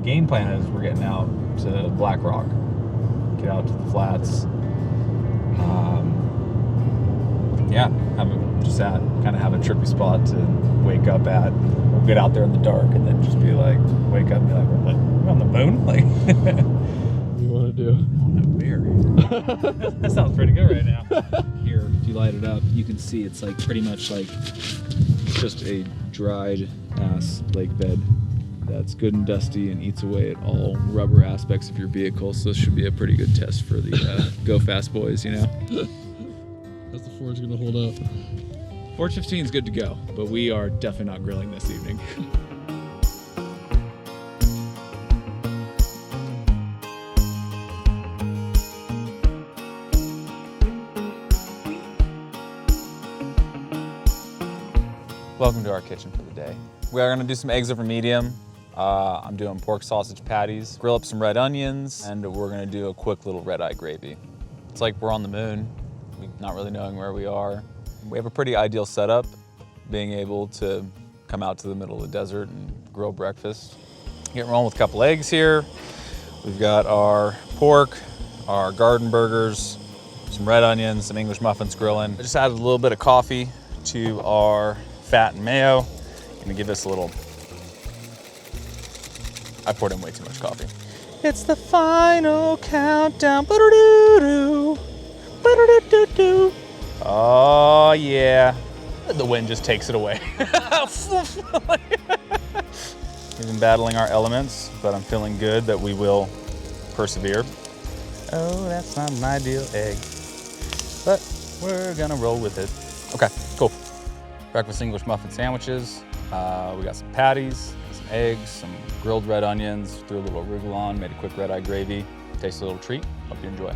The game plan is we're getting out to Black Rock, get out to the flats. Yeah, kind of have a trippy spot to wake up at. We'll get out there in the dark and then just be like, wake up and be like, we're on the moon? Like, what do you want to do? On the beer. That sounds pretty good right now. Here, if you light it up, you can see it's like pretty much like just a dried ass lake bed that's good and dusty and eats away at all rubber aspects of your vehicle. So this should be a pretty good test for the Go Fast boys, you know? How's the Forge gonna hold up? Forge 15 is good to go, but we are definitely not grilling this evening. Welcome to our kitchen for the day. We are gonna do some eggs over medium. I'm doing pork sausage patties, grill up some red onions, and we're gonna do a quick little red eye gravy. It's like we're on the moon, not really knowing where we are. We have a pretty ideal setup, being able to come out to the middle of the desert and grill breakfast. Get rolling with a couple eggs here. We've got our pork, our garden burgers, some red onions, some English muffins grilling. I just added a little bit of coffee to our fat and mayo. Gonna give this a little, I poured in way too much coffee. It's the final countdown. Ba-da-doo-doo. Ba-da-doo-doo-doo. Oh yeah. The wind just takes it away. We've been battling our elements, but I'm feeling good that we will persevere. Oh, that's not an ideal egg, but we're gonna roll with it. Okay, cool. Breakfast English muffin sandwiches. We got some patties, some eggs, some grilled red onions, threw a little arugula on, made a quick red eye gravy. Tastes a little treat. Hope you enjoy.